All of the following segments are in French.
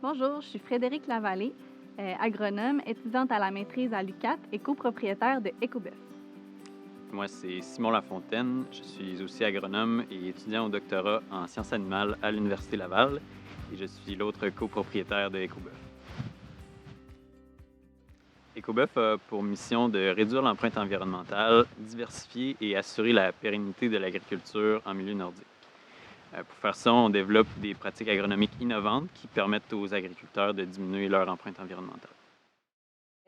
Bonjour, je suis Frédérique Lavallée, agronome, étudiante à la maîtrise à l'UQAT et copropriétaire de Écobuff. Moi, c'est Simon Lafontaine. Je suis aussi agronome et étudiant au doctorat en sciences animales à l'Université Laval et je suis l'autre copropriétaire de Écobuff. Écobuff a pour mission de réduire l'empreinte environnementale, diversifier et assurer la pérennité de l'agriculture en milieu nordique. Pour faire ça, on développe des pratiques agronomiques innovantes qui permettent aux agriculteurs de diminuer leur empreinte environnementale.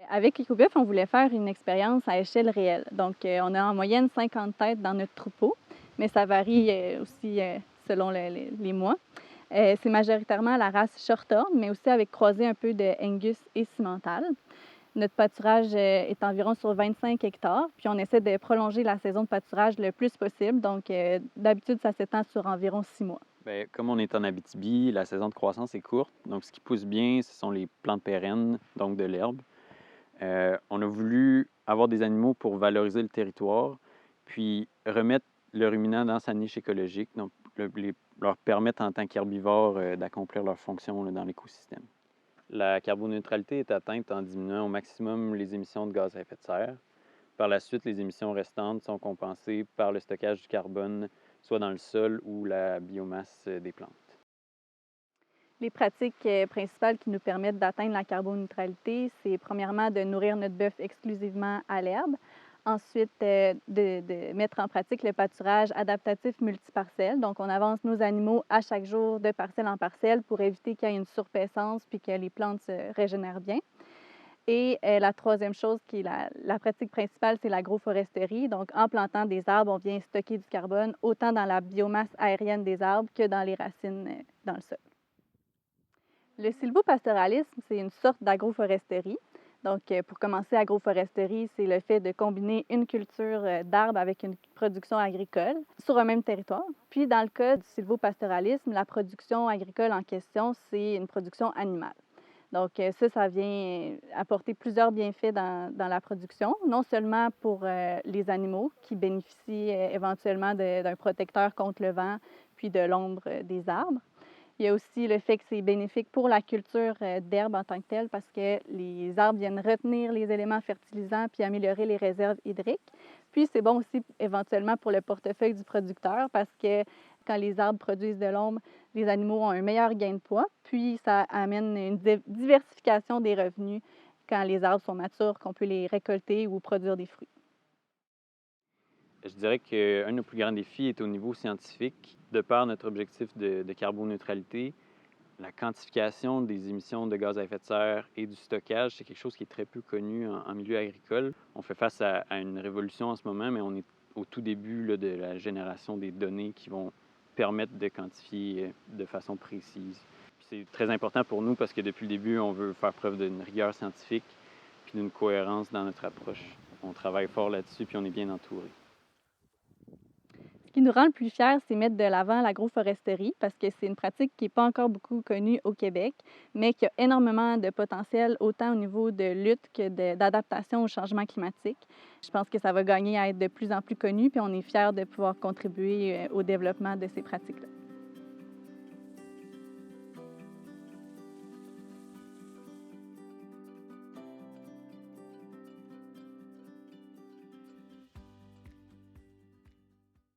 Avec Écobuff, on voulait faire une expérience à échelle réelle. Donc, on a en moyenne 50 têtes dans notre troupeau, mais ça varie aussi selon les mois. C'est majoritairement la race Shorthorn, mais aussi avec croisé un peu de Angus et Simmental. Notre pâturage est environ sur 25 hectares, puis on essaie de prolonger la saison de pâturage le plus possible. Donc, d'habitude, ça s'étend sur environ 6 mois. Bien, comme on est en Abitibi, la saison de croissance est courte. Donc, ce qui pousse bien, ce sont les plantes pérennes, donc de l'herbe. On a voulu avoir des animaux pour valoriser le territoire, puis remettre le ruminant dans sa niche écologique, donc leur permettre en tant qu'herbivores d'accomplir leur fonction dans l'écosystème. La carboneutralité est atteinte en diminuant au maximum les émissions de gaz à effet de serre. Par la suite, les émissions restantes sont compensées par le stockage du carbone, soit dans le sol ou la biomasse des plantes. Les pratiques principales qui nous permettent d'atteindre la carboneutralité, c'est premièrement de nourrir notre bœuf exclusivement à l'herbe. Ensuite, de mettre en pratique le pâturage adaptatif multiparcelle. Donc, on avance nos animaux à chaque jour de parcelle en parcelle pour éviter qu'il y ait une surpaissance puis que les plantes se régénèrent bien. Et la troisième chose qui est la pratique principale, c'est l'agroforesterie. Donc, en plantant des arbres, on vient stocker du carbone autant dans la biomasse aérienne des arbres que dans les racines dans le sol. Le sylvopastoralisme, c'est une sorte d'agroforesterie. Donc, pour commencer, agroforesterie, c'est le fait de combiner une culture d'arbres avec une production agricole sur un même territoire. Puis, dans le cas du sylvopastoralisme, la production agricole en question, c'est une production animale. Donc, ça vient apporter plusieurs bienfaits dans la production, non seulement pour les animaux qui bénéficient éventuellement d'un protecteur contre le vent puis de l'ombre des arbres. Il y a aussi le fait que c'est bénéfique pour la culture d'herbes en tant que telle parce que les arbres viennent retenir les éléments fertilisants puis améliorer les réserves hydriques. Puis c'est bon aussi éventuellement pour le portefeuille du producteur parce que quand les arbres produisent de l'ombre, les animaux ont un meilleur gain de poids. Puis ça amène une diversification des revenus quand les arbres sont matures, qu'on peut les récolter ou produire des fruits. Je dirais qu'un de nos plus grands défis est au niveau scientifique. De par notre objectif de carboneutralité, la quantification des émissions de gaz à effet de serre et du stockage, c'est quelque chose qui est très peu connu en milieu agricole. On fait face à une révolution en ce moment, mais on est au tout début là, de la génération des données qui vont permettre de quantifier de façon précise. C'est très important pour nous parce que depuis le début, on veut faire preuve d'une rigueur scientifique puis d'une cohérence dans notre approche. On travaille fort là-dessus puis on est bien entouré. Ce qui nous rend le plus fiers, c'est mettre de l'avant l'agroforesterie parce que c'est une pratique qui n'est pas encore beaucoup connue au Québec, mais qui a énormément de potentiel, autant au niveau de lutte que d'adaptation au changement climatique. Je pense que ça va gagner à être de plus en plus connu, puis on est fiers de pouvoir contribuer au développement de ces pratiques-là.